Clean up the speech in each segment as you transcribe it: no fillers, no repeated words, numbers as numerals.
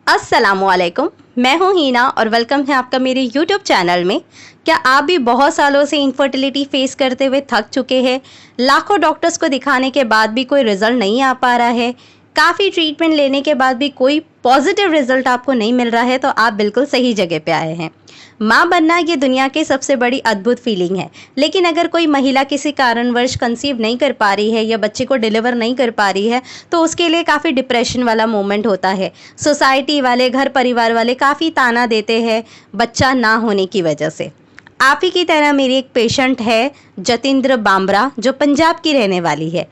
अस्सलामुअलैकुम, मैं हूं हीना और वेलकम है आपका मेरे यूट्यूब चैनल में। क्या आप भी बहुत सालों से इनफर्टिलिटी फेस करते हुए थक चुके हैं? लाखों डॉक्टर्स को दिखाने के बाद भी कोई रिजल्ट नहीं आ पा रहा है, काफ़ी ट्रीटमेंट लेने के बाद भी कोई पॉजिटिव रिजल्ट आपको नहीं मिल रहा है, तो आप बिल्कुल सही जगह पे आए हैं। माँ बनना ये दुनिया की सबसे बड़ी अद्भुत फीलिंग है, लेकिन अगर कोई महिला किसी कारणवश कंसीव नहीं कर पा रही है या बच्चे को डिलीवर नहीं कर पा रही है, तो उसके लिए काफ़ी डिप्रेशन वाला मोमेंट होता है। सोसाइटी वाले, घर परिवार वाले काफ़ी ताना देते हैं बच्चा ना होने की वजह से। आप ही की तरह मेरी एक पेशेंट है जतिंद्र बामरा, जो पंजाब की रहने वाली है।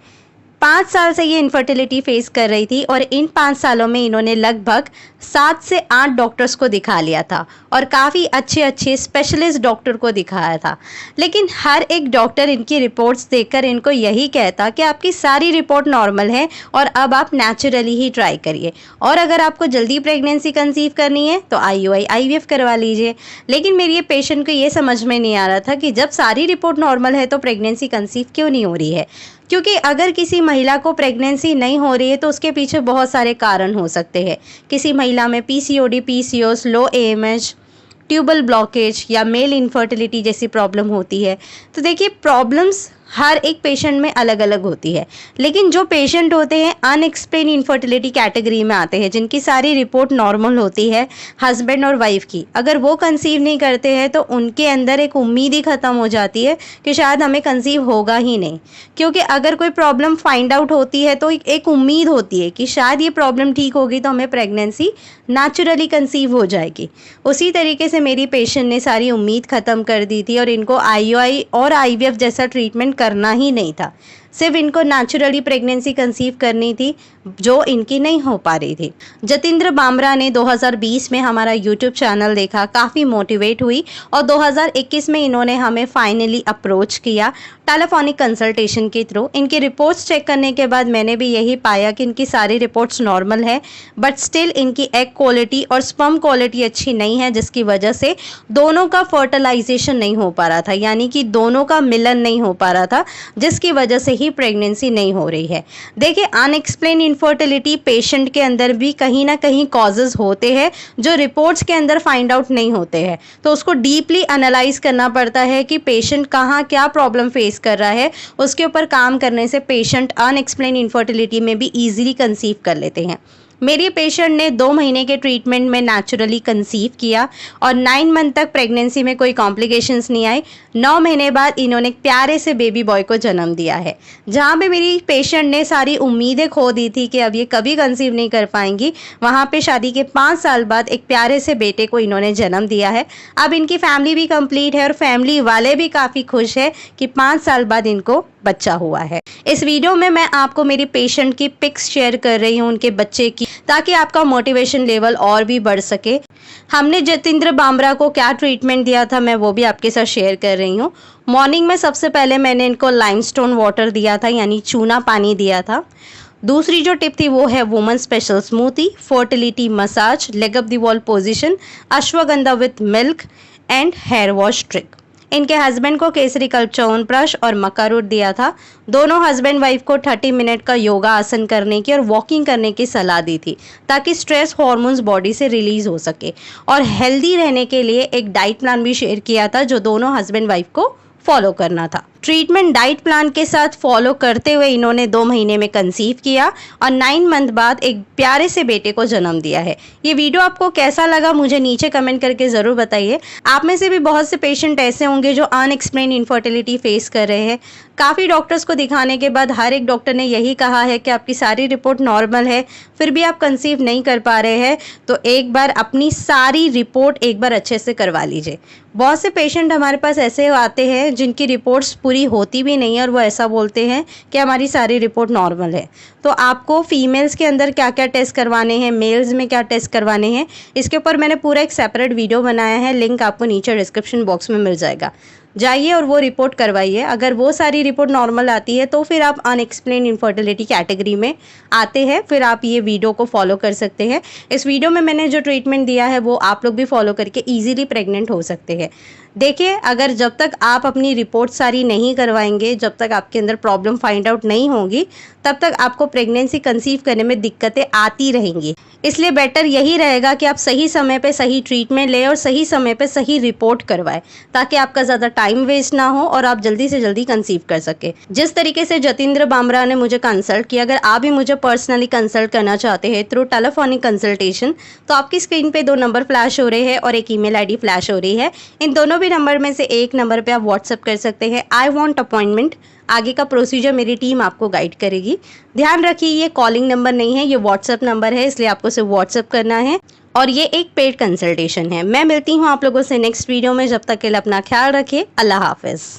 5 साल से ये इनफर्टिलिटी फेस कर रही थी और इन 5 सालों में इन्होंने लगभग 7 से 8 डॉक्टर्स को दिखा लिया था और काफ़ी अच्छे अच्छे स्पेशलिस्ट डॉक्टर को दिखाया था। लेकिन हर एक डॉक्टर इनकी रिपोर्ट्स देखकर इनको यही कहता कि आपकी सारी रिपोर्ट नॉर्मल है और अब आप नेचुरली ही ट्राई करिए, और अगर आपको जल्दी प्रेगनेंसी कंसीव करनी है तो IUI IVF करवा लीजिए। लेकिन मेरी ये पेशेंट को ये समझ में नहीं आ रहा था कि जब सारी रिपोर्ट नॉर्मल है तो प्रेगनेंसी कंसीव क्यों नहीं हो रही है। क्योंकि अगर किसी महिला को प्रेगनेंसी नहीं हो रही है तो उसके पीछे बहुत सारे कारण हो सकते हैं। किसी महिला में PCOD, PCOS, लो AMH, ट्यूबल ब्लॉकेज या मेल इनफर्टिलिटी जैसी प्रॉब्लम होती है। तो देखिए, प्रॉब्लम्स हर एक पेशेंट में अलग अलग होती है, लेकिन जो पेशेंट होते हैं अनएक्सप्लेन इनफर्टिलिटी कैटेगरी में आते हैं, जिनकी सारी रिपोर्ट नॉर्मल होती है हस्बैंड और वाइफ की, अगर वो कंसीव नहीं करते हैं तो उनके अंदर एक उम्मीद ही ख़त्म हो जाती है कि शायद हमें कंसीव होगा ही नहीं। क्योंकि अगर कोई प्रॉब्लम फाइंड आउट होती है तो एक उम्मीद होती है कि शायद ये प्रॉब्लम ठीक होगी तो हमें प्रेगनेंसी नेचुरली कंसीव हो जाएगी। उसी तरीके से मेरी पेशेंट ने सारी उम्मीद ख़त्म कर दी थी और इनको IUI और IVF जैसा ट्रीटमेंट करना ही नहीं था। सिर्फ इनको नेचुरली प्रेगनेंसी कंसीव करनी थी, जो इनकी नहीं हो पा रही थी। जतिंद्र बामरा ने 2020 में हमारा यूट्यूब चैनल देखा, काफ़ी मोटिवेट हुई और 2021 में इन्होंने हमें फाइनली अप्रोच किया टेलीफोनिक कंसल्टेशन के थ्रू। इनकी रिपोर्ट्स चेक करने के बाद मैंने भी यही पाया कि इनकी सारी रिपोर्ट्स नॉर्मल है, बट स्टिल इनकी एग क्वालिटी और स्पर्म क्वालिटी अच्छी नहीं है, जिसकी वजह से दोनों का फर्टिलाइजेशन नहीं हो पा रहा था, यानी कि दोनों का मिलन नहीं हो पा रहा था, जिसकी वजह से ही प्रेगनेंसी नहीं हो रही है। देखिए, अनएक्सप्लेन इनफर्टिलिटी पेशेंट के अंदर भी कहीं ना कहीं कॉजेज होते हैं जो रिपोर्ट्स के अंदर फाइंड आउट नहीं होते हैं, तो उसको डीपली एनालाइज करना पड़ता है कि पेशेंट कहाँ क्या प्रॉब्लम फेस कर रहा है। उसके ऊपर काम करने से पेशेंट अनएक्सप्लेन इनफर्टिलिटी में भी ईजिली कंसीव कर लेते हैं। मेरी पेशेंट ने 2 महीने के ट्रीटमेंट में नेचुरली कंसीव किया और 9 मंथ तक प्रेगनेंसी में कोई कॉम्प्लिकेशंस नहीं आए। 9 महीने बाद इन्होंने एक प्यारे से बेबी बॉय को जन्म दिया है। जहाँ पे मेरी पेशेंट ने सारी उम्मीदें खो दी थी कि अब ये कभी कंसीव नहीं कर पाएंगी, वहाँ पे शादी के 5 साल बाद एक प्यारे से बेटे को इन्होंने जन्म दिया है। अब इनकी फैमिली भी कंप्लीट है और फैमिली वाले भी काफ़ी खुश है कि 5 साल बाद इनको बच्चा हुआ है। इस वीडियो में मैं आपको मेरी पेशेंट की पिक्स शेयर कर रही हूँ उनके बच्चे की, ताकि आपका मोटिवेशन लेवल और भी बढ़ सके। हमने जतिंद्र बामरा को क्या ट्रीटमेंट दिया था मैं वो भी आपके साथ शेयर कर रही हूँ। मॉर्निंग में सबसे पहले मैंने इनको लाइमस्टोन वाटर दिया था, यानी चूना पानी दिया था। दूसरी जो टिप थी वो है woman special smoothie, fertility massage, leg up the wall position, ashwagandha with milk and hair wash trick. इनके हस्बैंड को केसरी कल्प च्यवनप्राश और मक्का रूट दिया था। दोनों हस्बैंड वाइफ को 30 मिनट का योगा आसन करने की और वॉकिंग करने की सलाह दी थी, ताकि स्ट्रेस हार्मोन्स बॉडी से रिलीज हो सके। और हेल्दी रहने के लिए एक डाइट प्लान भी शेयर किया था, जो दोनों हस्बैंड वाइफ को फॉलो करना था। ट्रीटमेंट डाइट प्लान के साथ फॉलो करते हुए इन्होंने 2 महीने में कंसीव किया और 9 मंथ बाद एक प्यारे से बेटे को जन्म दिया है। ये वीडियो आपको कैसा लगा मुझे नीचे कमेंट करके ज़रूर बताइए। आप में से भी बहुत से पेशेंट ऐसे होंगे जो अनएक्सप्लेन इनफर्टिलिटी फेस कर रहे हैं। काफ़ी डॉक्टर्स को दिखाने के बाद हर एक डॉक्टर ने यही कहा है कि आपकी सारी रिपोर्ट नॉर्मल है, फिर भी आप कंसीव नहीं कर पा रहे हैं, तो एक बार अपनी सारी रिपोर्ट एक बार अच्छे से करवा लीजिए। बहुत से पेशेंट हमारे पास ऐसे आते हैं जिनकी रिपोर्ट्स पूरी होती भी नहीं है और वो ऐसा बोलते हैं कि हमारी सारी रिपोर्ट नॉर्मल है। तो आपको फीमेल्स के अंदर क्या क्या टेस्ट करवाने हैं, मेल्स में क्या टेस्ट करवाने हैं, इसके ऊपर मैंने पूरा एक सेपरेट वीडियो बनाया है, लिंक आपको नीचे डिस्क्रिप्शन बॉक्स में मिल जाएगा। जाइए और वो रिपोर्ट करवाइए। अगर वो सारी रिपोर्ट नॉर्मल आती है तो फिर आप अनएक्सप्लेन इनफर्टिलिटी कैटेगरी में आते हैं, फिर आप ये वीडियो को फॉलो कर सकते हैं। इस वीडियो में मैंने जो ट्रीटमेंट दिया है वो आप लोग भी फॉलो करके ईजिली प्रेग्नेंट हो सकते हैं। देखिए, अगर जब तक आप अपनी रिपोर्ट सारी नहीं करवाएंगे, जब तक आपके अंदर प्रॉब्लम फाइंड आउट नहीं होगी, तब तक आपको प्रेगनेंसी कंसीव करने में दिक्कतें आती रहेंगी। इसलिए बेटर यही रहेगा कि आप सही समय पे सही ट्रीटमेंट लें और सही समय पे सही रिपोर्ट करवाएं, ताकि आपका ज़्यादा टाइम वेस्ट ना हो और आप जल्दी से जल्दी कंसीव कर सके। जिस तरीके से जतिंद्र बामरा ने मुझे कंसल्ट किया, अगर आप भी मुझे पर्सनली कंसल्ट करना चाहते हैं थ्रू टेलीफोनिक कंसल्टेशन, तो आपकी स्क्रीन पे 2 नंबर फ्लैश हो रहे हैं और एक ईमेल आईडी फ्लैश हो रही है। इन दोनों भी नंबर में से एक नंबर पे आप व्हाट्सअप कर सकते हैं आई वांट अपॉइंटमेंट। आगे का प्रोसीजर मेरी टीम आपको गाइड करेगी। ध्यान रखिए, ये कॉलिंग नंबर नहीं है, ये व्हाट्सअप नंबर है, इसलिए आपको सिर्फ व्हाट्सअप करना है और ये एक पेड कंसल्टेशन है। मैं मिलती हूँ आप लोगों से नेक्स्ट वीडियो में। जब तक के लिए अपना ख्याल रखिए। अल्लाह हाफिज़।